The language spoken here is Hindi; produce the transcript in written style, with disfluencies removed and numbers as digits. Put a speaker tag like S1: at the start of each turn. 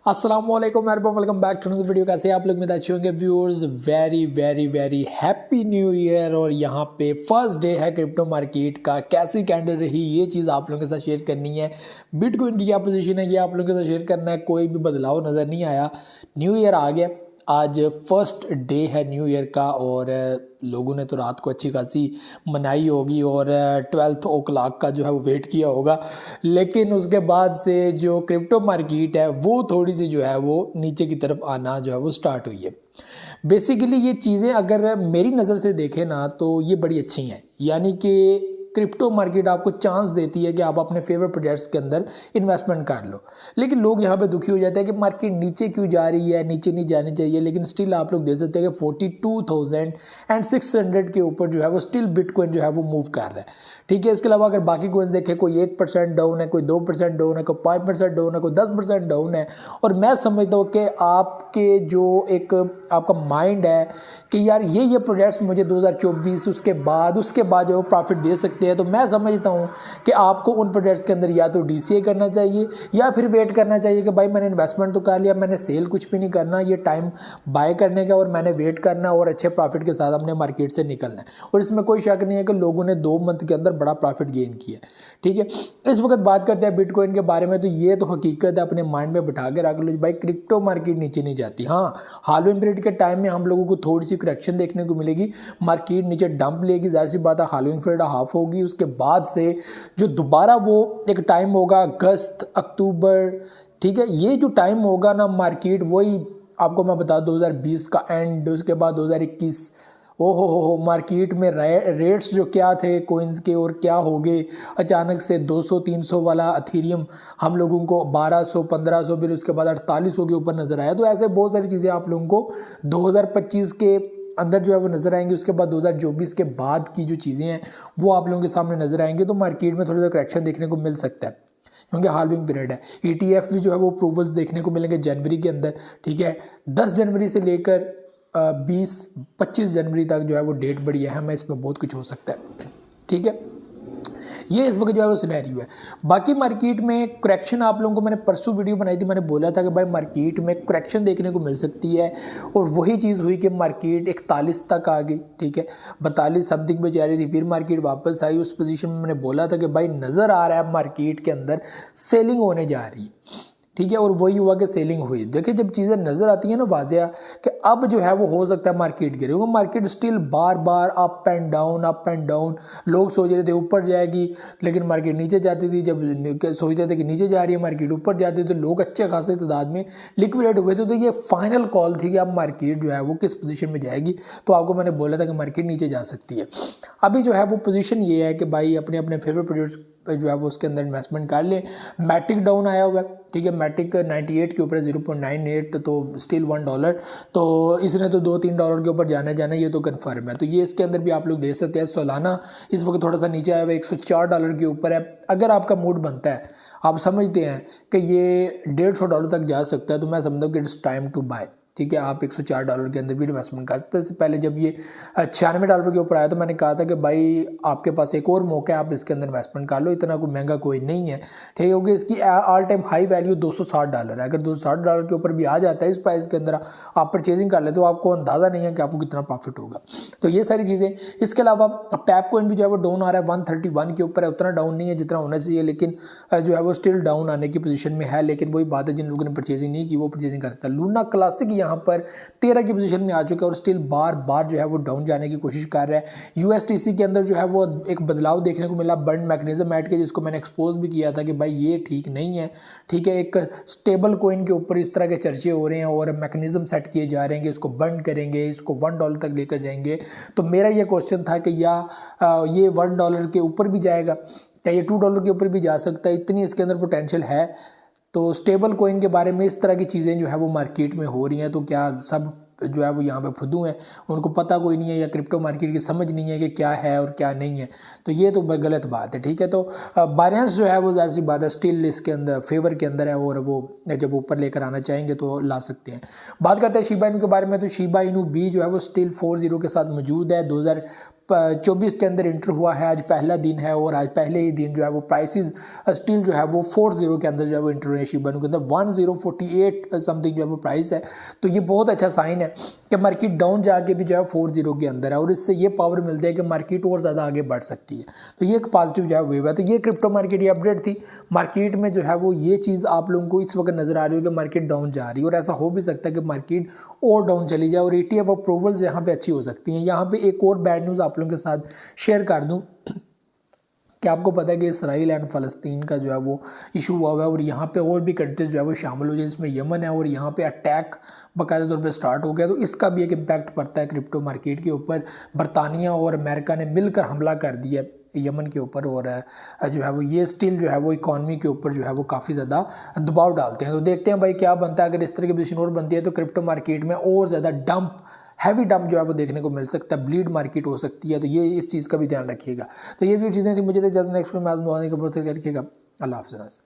S1: अस्सलाम वालेकुम वेलकम बैक टू वीडियो। कैसे आप लोग? में अच्छे होंगे viewers. Very very very happy new year. और यहाँ पे फर्स्ट डे है क्रिप्टो मार्केट का। कैसी कैंडल रही ये चीज़ आप लोगों के साथ शेयर करनी है। बिटकॉइन की क्या पोजीशन है ये आप लोगों के साथ शेयर करना है। कोई भी बदलाव नज़र नहीं आया। न्यू ईयर आ गया, आज फर्स्ट डे है न्यू ईयर का और लोगों ने तो रात को अच्छी खासी मनाई होगी और 12 o'clock का जो है वो वेट किया होगा। लेकिन उसके बाद से जो क्रिप्टो मार्केट है वो थोड़ी सी जो है वो नीचे की तरफ आना जो है वो स्टार्ट हुई है। बेसिकली ये चीज़ें अगर मेरी नज़र से देखें ना तो ये बड़ी अच्छी हैं। यानी कि क्रिप्टो मार्केट आपको चांस देती है कि आप अपने फेवरेट प्रोजेक्ट्स के अंदर इन्वेस्टमेंट कर लो। लेकिन लोग यहाँ पे दुखी हो जाते हैं कि मार्केट नीचे क्यों जा रही है, नीचे नहीं जानी चाहिए। लेकिन स्टिल आप लोग देख सकते हैं कि 42,600 के ऊपर जो है वो स्टिल बिटकॉइन जो है वो मूव कर रहा है। ठीक है, इसके अलावा अगर बाकी कोइंस देखें, कोई 1% डाउन है, कोई 2% डाउन है, कोई 5% डाउन है, कोई 10% डाउन है। और मैं समझता हूँ कि आपके जो एक आपका माइंड है कि यार ये प्रोजेक्ट्स मुझे 2024 उसके बाद जो प्रॉफिट दे सकते हैं, तो मैं समझता हूँ कि आपको उन प्रोजेक्ट्स के अंदर या तो DCA करना चाहिए या फिर वेट करना चाहिए कि भाई मैंने इन्वेस्टमेंट तो कर लिया, मैंने सेल कुछ भी नहीं करना, ये टाइम बाय करने का और मैंने वेट करना और अच्छे प्रॉफिट के साथ अपने मार्केट से निकलना है। और इसमें कोई शक नहीं है कि लोगों ने 2 मंथ के अंदर बड़ा प्रॉफिट गेन किया। ठीक है, इस वक्त बात करते हैं बिटकॉइन के बारे में। तो ये तो हकीकत है, अपने माइंड में बिठा के रख लो भाई, क्रिप्टो मार्केट नीचे नहीं जाती। हाँ, हालवेन पीरियड के टाइम में हम लोगों को थोड़ी सी करेक्शन देखने को मिलेगी, मार्केट नीचे डंप लेगी, जाहिर सी बात है हालवेन पीरियड हाफ होगी। उसके बाद से जो दोबारा वो एक टाइम होगा अगस्त अक्टूबर, ठीक है, ये जो टाइम होगा ना मार्केट वही आपको मैं बता 2020 का एंड, उसके बाद 2021 हो मार्केट में रेट्स जो क्या थे कोइंस के और क्या हो गए अचानक से। 200-300 वाला अथीरियम हम लोगों को 1200 1500 फिर उसके बाद 4800 के ऊपर नज़र आया। तो ऐसे बहुत सारी चीज़ें आप लोगों को 2025 के अंदर जो है वो नज़र आएंगी। उसके बाद 2024 के बाद की जो चीज़ें हैं वो आप लोगों के सामने नज़र आएंगी। तो मार्केट में थोड़ा सा करेक्शन देखने को मिल सकता है क्योंकि हाल्विंग पीरियड है। ETF भी जो है वो अप्रूवल्स देखने को मिलेंगे जनवरी के अंदर। ठीक है, 10 जनवरी से लेकर 20-25 जनवरी तक जो है वो डेट बड़ी अहम है, इसमें बहुत कुछ हो सकता है। ठीक है, ये इस वक्त जो है वो सिनेरियो है। बाकी मार्केट में करेक्शन आप लोगों को मैंने परसों वीडियो बनाई थी, मैंने बोला था कि भाई मार्केट में करेक्शन देखने को मिल सकती है और वही चीज़ हुई कि मार्केट 41 तक आ गई। ठीक है, 42 समथिंग पे जा रही थी, फिर मार्केट वापस आई। उस पोजीशन में मैंने बोला था कि भाई नज़र आ रहा है मार्केट के अंदर सेलिंग होने जा रही है। ठीक है, और वही हुआ कि सेलिंग हुई। देखिए जब चीज़ें नज़र आती हैं ना वाज़िया कि अब जो है वो हो सकता है मार्केट गिरे, वो market still bar bar up and down. लोग सोच रहे थे ऊपर जाएगी लेकिन मार्केट नीचे जाती थी। जब सोचते थे कि नीचे जा रही है मार्केट ऊपर जाती थी तो लोग अच्छे खासे तादाद में लिक्विडेट हुए थे। तो ये फाइनल कॉल थी कि अब मार्केट जो है वो किस पोजीशन में जाएगी। तो आपको मैंने बोला था कि मार्केट नीचे जा सकती है। अभी जो है वो पोजीशन ये है कि भाई अपने अपने फेवरेट प्रोजेक्ट्स जो है वो उसके अंदर इन्वेस्टमेंट कर ले। मैटिक डाउन आया हुआ है। ठीक है, मैटिक 98 के ऊपर 0.98, तो स्टिल $1। तो इसने तो $2-3 के ऊपर जाना ये तो कन्फर्म है। तो ये इसके अंदर भी आप लोग देख सकते हैं। सोलाना इस वक्त थोड़ा सा नीचे आया हुआ है, $104 के ऊपर है। अगर आपका मूड बनता है, आप समझते हैं कि ये $150 तक जा सकता है, तो मैं समझता हूँ कि इट्स टाइम टू बाय। ठीक है, आप $104 के अंदर भी इन्वेस्टमेंट कर सकते हैं। इससे पहले जब ये $96 के ऊपर आया तो मैंने कहा था कि भाई आपके पास एक और मौका है, आप इसके अंदर इन्वेस्टमेंट कर लो, इतना कोई महंगा कोई नहीं है। ठीक है, क्योंकि इसकी ऑल टाइम हाई वैल्यू $260 है। अगर $260 के ऊपर भी आ जाता है इस प्राइस के अंदर आप परचेजिंग कर ले तो आपको अंदाज़ा नहीं है कि आपको कितना प्रॉफिट होगा। तो ये सारी चीज़ें। इसके अलावा पैप कॉइन भी जो है वो डाउन आ रहा है, 131 के ऊपर है। उतना डाउन नहीं है जितना होना चाहिए, लेकिन जो है वो स्टिल डाउन आने की पोजीशन में है। लेकिन वही बात है, जिन लोगों ने परचेजिंग नहीं की वो परचेजिंग कर सकता है। लूना क्लासिक यहाँ पर 13 की पोजीशन में आ चुका है और स्टिल बार बार जो है वो डाउन जाने की कोशिश कर रहा है। USDC के अंदर जो है वो एक बदलाव देखने को मिला बर्न मैकेनिज्म ऐड के, जिसको मैंने एक्सपोज भी किया था कि भाई ये ठीक नहीं है। ठीक है, एक स्टेबल कॉइन के ऊपर इस तरह के चर्चे हो रहे हैं और मैकेनिज्म सेट किए जा रहे हैं कि इसको बर्न करेंगे, इसको $1 तक लेकर जाएंगे। तो मेरा ये क्वेश्चन था कि या ये $1 के ऊपर भी जाएगा, क्या ये $2 के ऊपर भी जा सकता है, इतनी इसके अंदर पोटेंशियल है। तो स्टेबल कॉइन के बारे में इस तरह की चीज़ें जो है वो मार्केट में हो रही हैं। तो क्या सब जो है वो यहाँ पे फुद्दू हैं, उनको पता कोई नहीं है या क्रिप्टो मार्केट की समझ नहीं है कि क्या है और क्या नहीं है। तो ये तो गलत बात है। ठीक है, तो बायरेंस जो है वो ज़ाहिर सी बात है स्टिल इसके अंदर फेवर के अंदर है और वो जब ऊपर लेकर आना चाहेंगे तो ला सकते हैं। बात करते हैं शिबा इनू के बारे में। तो शिबा इनू भी जो है वो स्टिल 40 के साथ मौजूद है। 24 के अंदर इंटर हुआ है, आज पहला दिन है और आज पहले ही दिन जो है वो प्राइसेस स्टिल जो है वो 40 के अंदर जो है वो इंटरनेशनल बन के अंदर 1048 समथिंग जो है वो प्राइस है। तो ये बहुत अच्छा साइन है कि मार्केट डाउन जाके भी जो है 40 के अंदर है और इससे ये पावर मिलती है कि मार्केट और ज़्यादा आगे बढ़ सकती है। तो ये एक पॉजिटिव जो है वेव है। तो ये क्रिप्टो मार्केट की अपडेट थी। मार्केट में जो है वो ये चीज़ आप लोगों को इस वक्त नज़र आ रही है कि मार्केट डाउन जा रही है और ऐसा हो भी सकता है कि मार्केट और डाउन चली जाए और ETF अप्रूवल्स यहाँ पे अच्छी हो सकती हैं। यहाँ पे एक और बैड न्यूज़ आप लोगों के साथ शेयर कर दूँ कि आपको पता है कि इसराइल एंड फ़लस्तीन का जो है वो इशू हुआ है और यहाँ पे और भी कंट्रीज जो है वो शामिल हो जाए, जिसमें यमन है और यहाँ पे अटैक बाकायदा तौर पे स्टार्ट हो गया। तो इसका भी एक इम्पैक्ट पड़ता है क्रिप्टो मार्केट के ऊपर। बरतानिया और अमेरिका ने मिलकर हमला कर दिया यमन के ऊपर और जो है वो ये स्टिल जो है वो इकॉनमी के ऊपर जो है वो काफ़ी ज़्यादा दबाव डालते हैं। तो देखते हैं भाई क्या बनता है। अगर इस तरह की पोजीशन और बनती है तो क्रिप्टो मार्केट में और ज़्यादा हैवी डंप जो है वो देखने को मिल सकता है, ब्लीड मार्केट हो सकती है। तो ये इस चीज़ का भी ध्यान रखिएगा। तो ये भी चीज़ें थी मुझे तो जस्ट नेक्स्ट में आने का बहुत रखिएगा। अल्लाह हाफ़िज़।